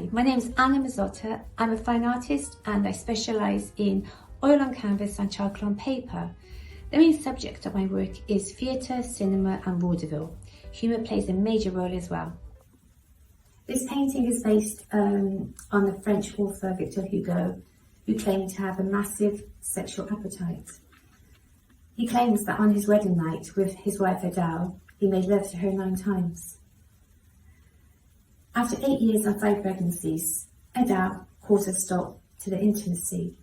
Hi, my name is Mazzotta. I'm a fine artist and I specialise in oil on canvas and charcoal on paper. The main subject of my work is theatre, cinema and vaudeville. Humour plays a major role as well. This painting is based on the French author Victor Hugo, who claimed to have a massive sexual appetite. He claims that on his wedding night with his wife Adele, he made love to her 9 times. After 8 years and 5 pregnancies, Adele calls a stop to the intimacy.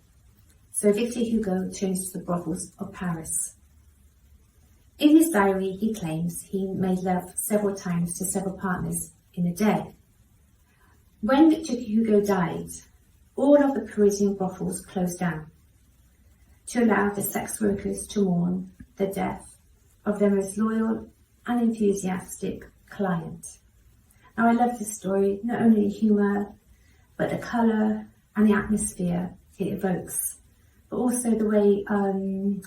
So Victor Hugo turns to the brothels of Paris. In his diary, he claims he made love several times to several partners in a day. When Victor Hugo died, all of the Parisian brothels closed down to allow the sex workers to mourn the death of their most loyal and enthusiastic client. Now, I love this story, not only the humour, but the colour and the atmosphere it evokes, but also the way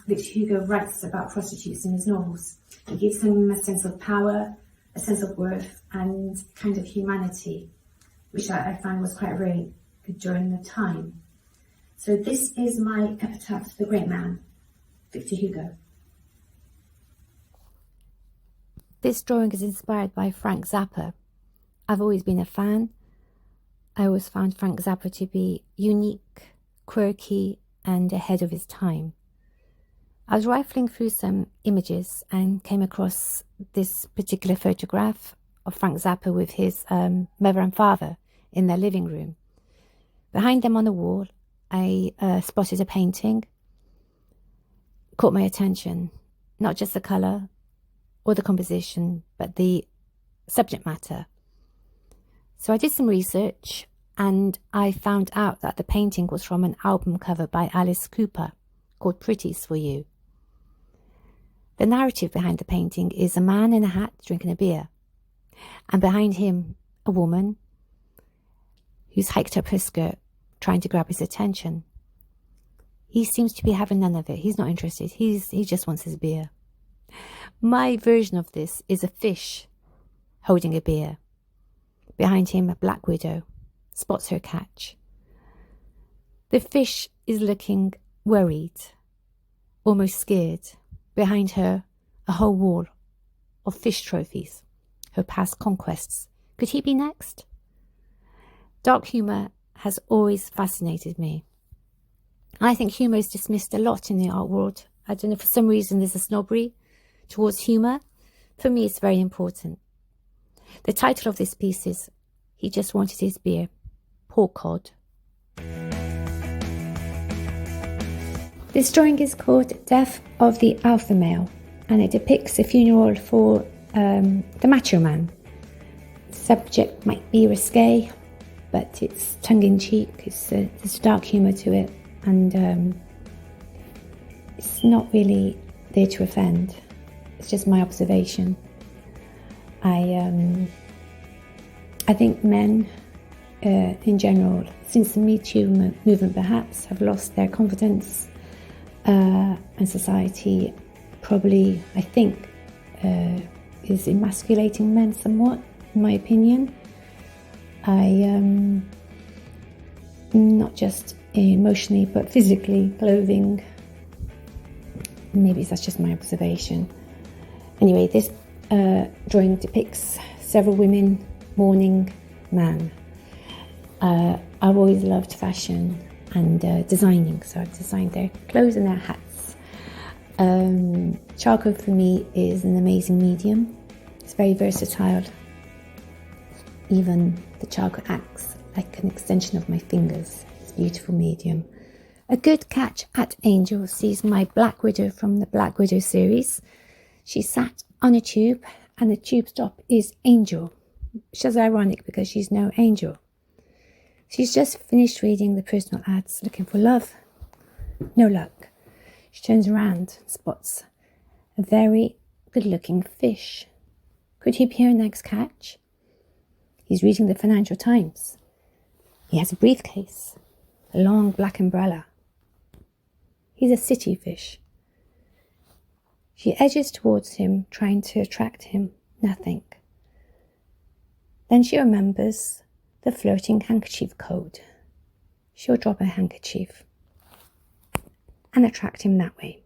Victor Hugo writes about prostitutes in his novels. It gives them a sense of power, a sense of worth, and kind of humanity, which I found was quite very good during the time. So this is my epitaph to the great man, Victor Hugo. This drawing is inspired by Frank Zappa. I've always been a fan. I always found Frank Zappa to be unique, quirky, and ahead of his time. I was rifling through some images and came across this particular photograph of Frank Zappa with his mother and father in their living room. Behind them on the wall, I spotted a painting. Caught my attention, not just the colour or the composition, but the subject matter. So I did some research and I found out that the painting was from an album cover by Alice Cooper called Pretty's for You. The narrative behind the painting is a man in a hat drinking a beer, and behind him a woman who's hiked up her skirt trying to grab his attention. He seems to be having none of it. He's not interested. He just wants his beer. My version of this is a fish holding a beer. Behind him, a black widow spots her catch. The fish is looking worried, almost scared. Behind her, a whole wall of fish trophies, her past conquests. Could he be next? Dark humour has always fascinated me. I think humour is dismissed a lot in the art world. I don't know, for some reason there's a snobbery towards humour. For me, it's very important. The title of this piece is He Just Wanted His Beer, Poor Cod. This drawing is called Death of the Alpha Male, and it depicts a funeral for the macho man. The subject might be risque, but it's tongue-in-cheek, there's dark humour to it, and it's not really there to offend. It's just my observation. I think men in general, since the Me Too movement perhaps, have lost their confidence, and society probably, I think, is emasculating men somewhat, in my opinion. Not just emotionally but physically, clothing. Maybe that's just my observation. Anyway, this drawing depicts several women mourning man. I've always loved fashion and designing, so I've designed their clothes and their hats. Charcoal for me is an amazing medium. It's very versatile. Even the charcoal acts like an extension of my fingers. It's a beautiful medium. A good catch at Angel sees my Black Widow from the Black Widow series. She sat on a tube and the tube stop is Angel, which is ironic because she's no angel. She's just finished reading the personal ads looking for love. No luck. She turns around and spots a very good-looking fish. Could he be her next catch? He's reading the Financial Times. He has a briefcase, a long black umbrella. He's a city fish. She edges towards him, trying to attract him. Nothing. Then she remembers the flirting handkerchief code. She'll drop her handkerchief and attract him that way.